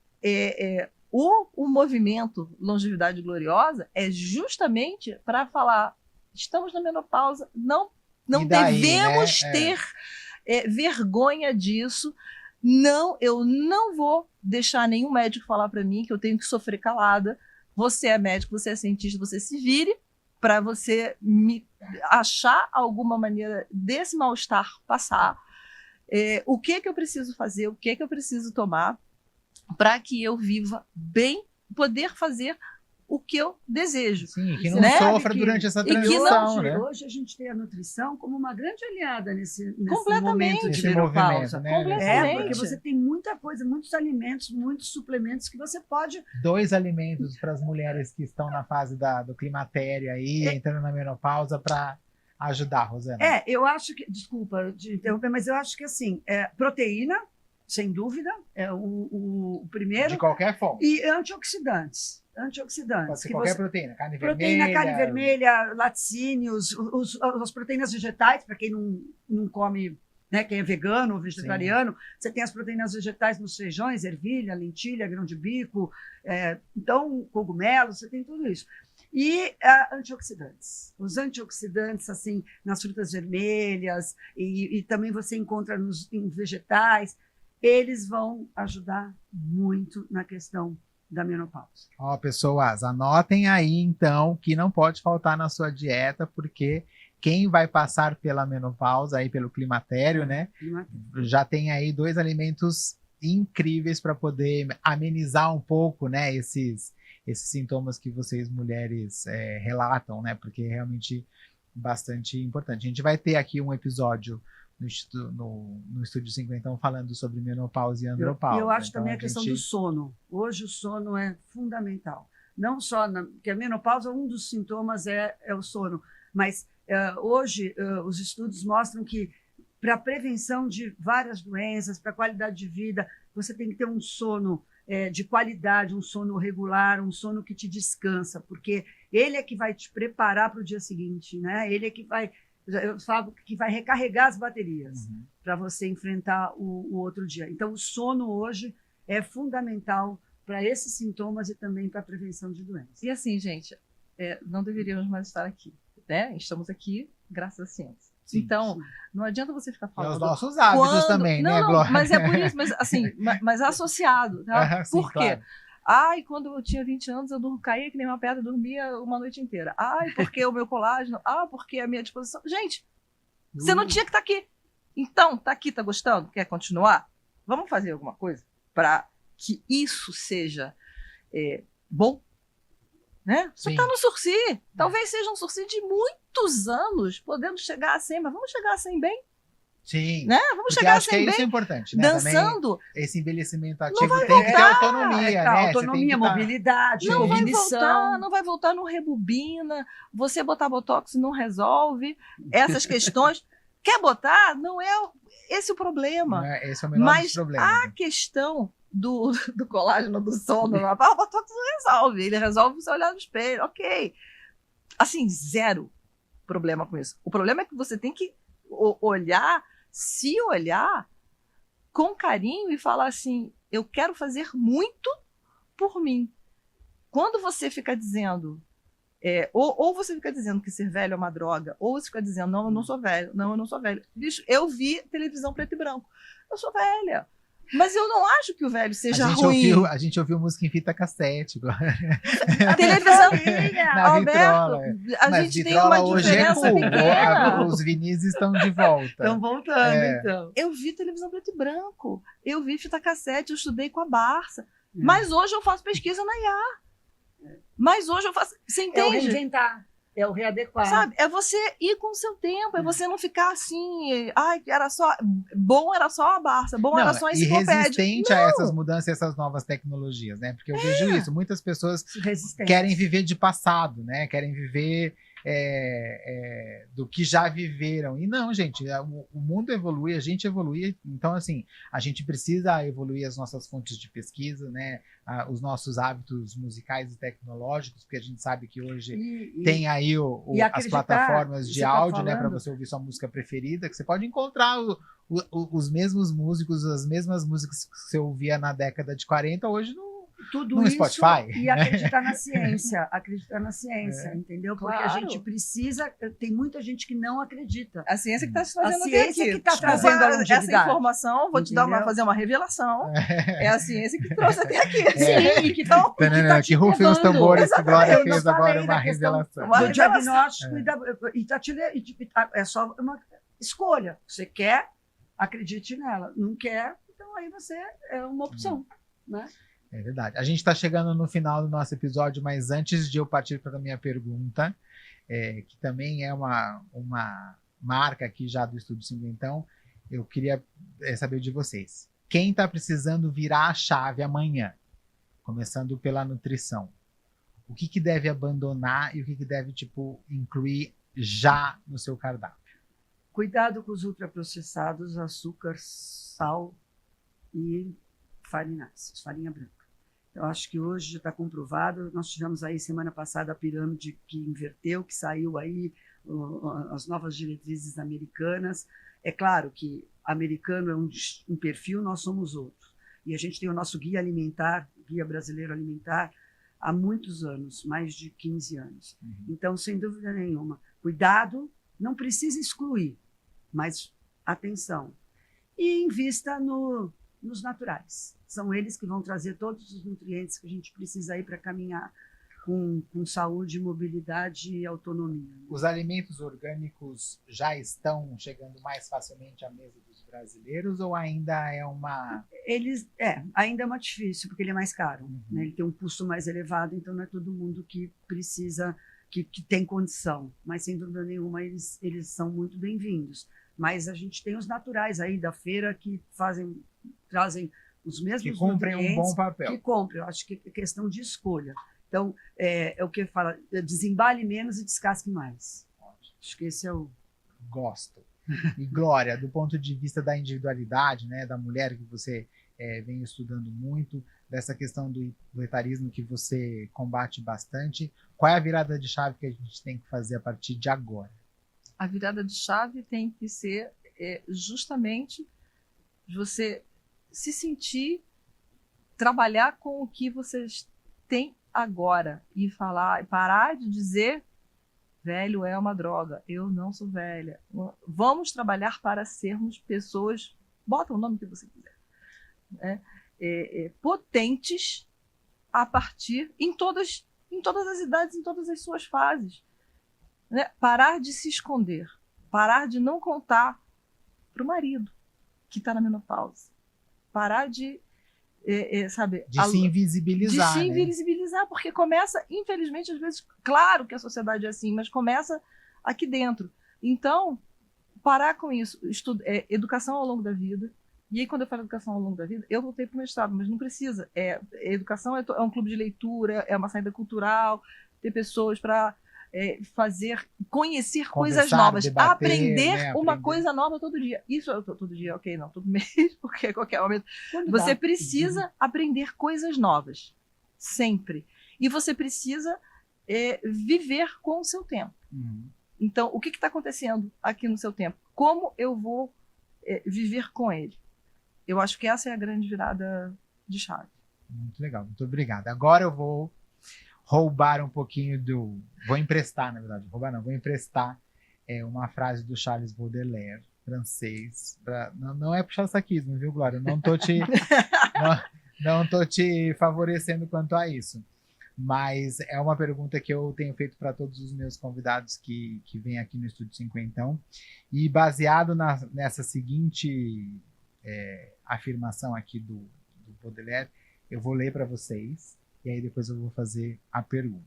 o movimento Longevidade Gloriosa é justamente para falar, estamos na menopausa, não devemos ter vergonha disso, eu não vou deixar nenhum médico falar para mim que eu tenho que sofrer calada, você é médico, você é cientista, você se vire, para você achar alguma maneira desse mal-estar passar. O que eu preciso fazer, o que eu preciso tomar para que eu viva bem, poder fazer o que eu desejo. Sim, que não né? sofra durante essa que transição, hoje, né? hoje a gente tem a nutrição como uma grande aliada nesse Completamente. momento de Nesse menopausa. movimento, né? Completamente. Porque você tem muita coisa, muitos alimentos, muitos suplementos que você pode... 2 alimentos para as mulheres que estão na fase do climatério aí, entrando na menopausa, para ajudar, Rosana. Eu acho que... Desculpa te interromper, mas eu acho que assim, proteína, sem dúvida, é o primeiro. De qualquer forma. E antioxidantes. Pode ser qualquer proteína, carne vermelha, laticínios, as proteínas vegetais, para quem não come, né, quem é vegano ou vegetariano, você tem as proteínas vegetais nos feijões, ervilha, lentilha, grão de bico, então cogumelos, você tem tudo isso. E antioxidantes. Os antioxidantes, assim, nas frutas vermelhas, e também você encontra em vegetais, eles vão ajudar muito na questão da menopausa. Ó, pessoas, anotem aí, então, que não pode faltar na sua dieta, porque quem vai passar pela menopausa, aí pelo climatério, né, já tem aí 2 alimentos incríveis para poder amenizar um pouco, né, esses sintomas que vocês mulheres relatam, né, porque é realmente bastante importante. A gente vai ter aqui um episódio no Estúdio 50 falando sobre menopausa e andropausa. Eu acho então, também a questão do sono. Hoje o sono é fundamental. Não só porque a menopausa, um dos sintomas é o sono, mas hoje os estudos mostram que para a prevenção de várias doenças, para a qualidade de vida, você tem que ter um sono de qualidade, um sono regular, um sono que te descansa, porque ele é que vai te preparar para o dia seguinte, né? Ele é que vai... Eu falo que vai recarregar as baterias para você enfrentar o outro dia. Então, o sono hoje é fundamental para esses sintomas e também para a prevenção de doenças. E assim, gente, não deveríamos mais estar aqui, né? Estamos aqui graças à ciência. Sim, então, sim. Não adianta você ficar falando... E os nossos hábitos também, né, Glória? Mas é por isso, mas assim, mas associado, tá? Sim, por quê? claro. Ai, quando eu tinha 20 anos, eu caía que nem uma pedra, dormia uma noite inteira. Ai, porque o meu colágeno. Porque a minha disposição. Gente, você não tinha que estar aqui. Então, tá aqui, tá gostando? Quer continuar? Vamos fazer alguma coisa para que isso seja bom? Né? Você está no Sursi. Talvez seja um Sursi de muitos anos, podendo chegar a 100, mas vamos chegar a 100 bem? Sim. Né? Vamos chegar acho a 100 que bem. Isso é importante, né? Dançando. Também esse envelhecimento ativo tem que ter autonomia, né? Autonomia, mobilidade, cognição. Não vai voltar, não rebobina. Você botar botox não resolve essas questões. Quer botar? Não é esse o problema. Esse é o menor dos problemas. Mas a questão do colágeno, do sono, o botox não resolve. Ele resolve você olhar no espelho. Ok. Assim, 0 problema com isso. O problema é que você tem que se olhar com carinho e falar assim, eu quero fazer muito por mim. Quando você fica dizendo, ou você fica dizendo que ser velho é uma droga, ou você fica dizendo, não, eu não sou velho, não, eu não sou velho. Bicho, eu vi televisão preto e branco. Eu sou velha. Mas eu não acho que o velho seja ruim. A gente ouviu música em fita cassete. A televisão, na Alberto, vitrola. a gente tem uma diferença pequena. Os vinis estão de volta. Estão voltando, então. Eu vi televisão preto e branco. Eu vi fita cassete, eu estudei com a Barça. Mas hoje eu faço pesquisa na IA. Mas hoje eu faço... Você entende? É o reinventar. É o readequar. Sabe? É você ir com o seu tempo, é você não ficar assim, era só a Barça, era só a enciclopédia. E resistente a essas mudanças, essas novas tecnologias, né? Porque eu vejo isso, muitas pessoas querem viver de passado, né? Querem viver do que já viveram. E não, gente, o mundo evolui, a gente evolui, então assim, a gente precisa evoluir as nossas fontes de pesquisa, né? Os nossos hábitos musicais e tecnológicos, porque a gente sabe que hoje tem aí as plataformas de áudio, né, para você ouvir sua música preferida, que você pode encontrar os mesmos músicos, as mesmas músicas que você ouvia na década de 40, hoje no isso Spotify. E acreditar na ciência, entendeu? Porque a gente precisa, tem muita gente que não acredita. A ciência que está te fazendo a ciência aqui. Que está trazendo a longevidade. Essa informação, vou te fazer uma revelação, é a ciência que trouxe até aqui. Sim, e que tá que rufem os tambores, que Glória fez agora uma revelação. Do diagnóstico é só uma escolha. Você quer, acredite nela. Não quer, então aí você é uma opção. né? É verdade. A gente está chegando no final do nosso episódio, mas antes de eu partir para a minha pergunta, que também é uma marca aqui já do Estúdio Cinquentão, eu queria saber de vocês. Quem está precisando virar a chave amanhã, começando pela nutrição, o que deve abandonar e o que deve incluir já no seu cardápio? Cuidado com os ultraprocessados, açúcar, sal e farináceos, farinha branca. Eu acho que hoje já está comprovado. Nós tivemos aí semana passada a pirâmide que inverteu, que saiu aí as novas diretrizes americanas. É claro que americano é um perfil, nós somos outro. E a gente tem o nosso guia alimentar, guia brasileiro alimentar, há muitos anos, mais de 15 anos. Então, sem dúvida nenhuma, cuidado, não precisa excluir, mas atenção. E invista nos naturais. São eles que vão trazer todos os nutrientes que a gente precisa aí para caminhar com saúde, mobilidade e autonomia. Os alimentos orgânicos já estão chegando mais facilmente à mesa dos brasileiros ou ainda é uma... Ainda é mais difícil, porque ele é mais caro. Né? Ele tem um custo mais elevado, então não é todo mundo que precisa, que tem condição. Mas, sem dúvida nenhuma, eles são muito bem-vindos. Mas a gente tem os naturais aí da feira que trazem os mesmos que cumprem um bom papel. Que cumprem, eu acho que é questão de escolha. Então, é o que fala, desembale menos e descasque mais. Acho que esse é o... Gosto. E Glória, do ponto de vista da individualidade, né, da mulher que você vem estudando muito, dessa questão do etarismo que você combate bastante, qual é a virada de chave que a gente tem que fazer a partir de agora? A virada de chave tem que ser justamente você se sentir, trabalhar com o que vocês têm agora e parar de dizer velho é uma droga, eu não sou velha. Vamos trabalhar para sermos pessoas, bota o nome que você quiser, potentes a partir, em todas as idades, em todas as suas fases. Né? Parar de se esconder, parar de não contar para o marido que está na menopausa, parar de se invisibilizar. De se invisibilizar, porque começa, infelizmente, às vezes, claro que a sociedade é assim, mas começa aqui dentro. Então, parar com isso, educação ao longo da vida. E aí, quando eu falo educação ao longo da vida, eu voltei para o mestrado, mas não precisa. Educação é um clube de leitura, é uma saída cultural, ter pessoas para conhecer coisas novas, debater, aprender uma coisa nova todo dia. Isso todo dia, ok, não, todo mês, porque a qualquer momento. Você precisa aprender coisas novas, sempre. E você precisa viver com o seu tempo. Então, o que está acontecendo aqui no seu tempo? Como eu vou viver com ele? Eu acho que essa é a grande virada de chave. Muito legal, muito obrigado. Agora eu vou roubar um pouquinho vou emprestar, na verdade, vou emprestar uma frase do Charles Baudelaire, francês, não é puxar saquismo, viu, Glória? Não tô te favorecendo quanto a isso, mas é uma pergunta que eu tenho feito para todos os meus convidados que vêm aqui no Estúdio Cinquentão, e baseado nessa seguinte afirmação aqui do Baudelaire, eu vou ler para vocês, e aí depois eu vou fazer a pergunta.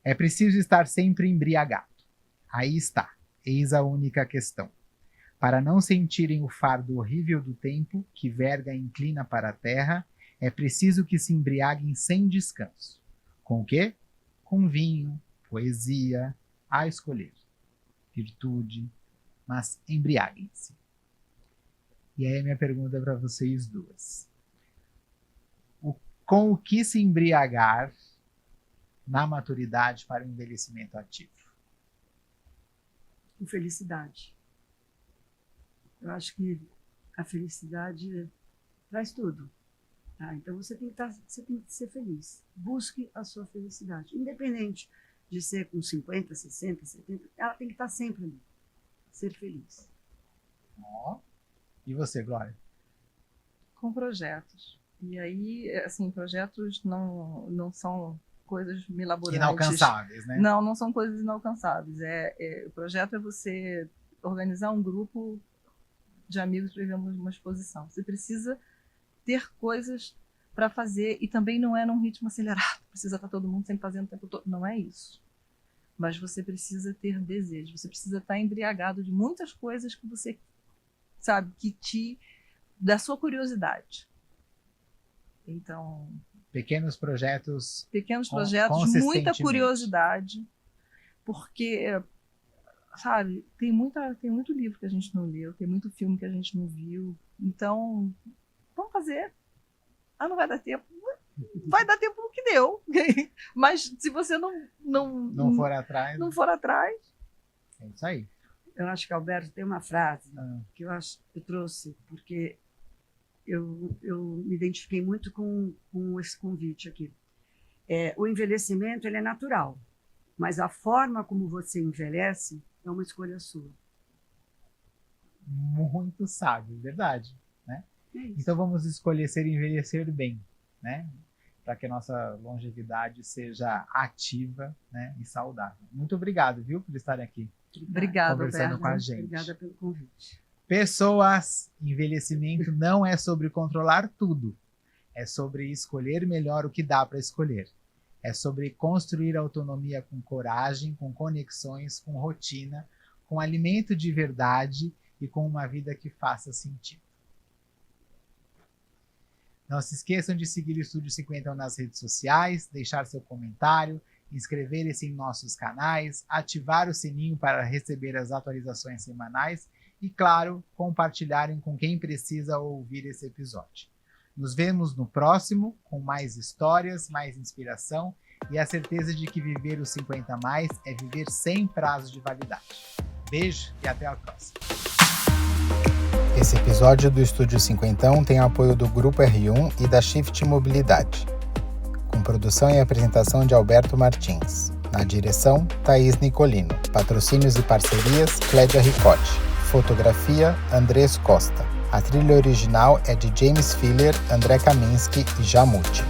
É preciso estar sempre embriagado. Aí está, eis a única questão. Para não sentirem o fardo horrível do tempo, que verga e inclina para a terra, é preciso que se embriaguem sem descanso. Com o quê? Com vinho, poesia, a escolher. Virtude, mas embriaguem-se. E aí a minha pergunta para vocês duas. Com o que se embriagar na maturidade para o envelhecimento ativo? Com felicidade. Eu acho que a felicidade traz tudo. Então você tem que ser feliz. Busque a sua felicidade. Independente de ser com 50, 60, 70, ela tem que estar sempre ali. Ser feliz. E você, Glória? Com projetos. E aí, assim, projetos não são coisas milaborantes. Inalcançáveis, né? Não são coisas inalcançáveis. O projeto é você organizar um grupo de amigos para ver uma exposição. Você precisa ter coisas para fazer, e também não é num ritmo acelerado, precisa estar todo mundo sempre fazendo o tempo todo, não é isso. Mas você precisa ter desejo, você precisa estar embriagado de muitas coisas que você sabe, da sua curiosidade. Então, pequenos projetos, muita curiosidade, porque, sabe, tem muito livro que a gente não leu, tem muito filme que a gente não viu, então, vamos fazer. Não vai dar tempo. Vai dar tempo no que deu. Mas se você não for atrás, é isso aí. Eu acho que, Alberto, tem uma frase que eu trouxe, porque eu me identifiquei muito com esse convite aqui. O envelhecimento ele é natural, mas a forma como você envelhece é uma escolha sua. Muito sábio, verdade. Né? Então vamos escolher envelhecer bem, né? Para que a nossa longevidade seja ativa, né? E saudável. Muito obrigado, viu, por estarem aqui. Obrigada, conversando com a gente. Obrigada pelo convite. Pessoas, envelhecimento não é sobre controlar tudo. É sobre escolher melhor o que dá para escolher. É sobre construir autonomia com coragem, com conexões, com rotina, com alimento de verdade e com uma vida que faça sentido. Não se esqueçam de seguir o Estúdio 50 nas redes sociais, deixar seu comentário, inscreverem-se em nossos canais, ativar o sininho para receber as atualizações semanais e, claro, compartilharem com quem precisa ouvir esse episódio. Nos vemos no próximo, com mais histórias, mais inspiração e a certeza de que viver os 50 a mais é viver sem prazo de validade. Beijo e até a próxima. Esse episódio do Estúdio 50 tem apoio do Grupo R1 e da Shift Mobilidade. Com produção e apresentação de Alberto Martins. Na direção, Thaís Nicolino. Patrocínios e parcerias, Clédia Ricotti. Fotografia, Andrés Costa. A trilha original é de James Filler, André Kaminski e Jamuti.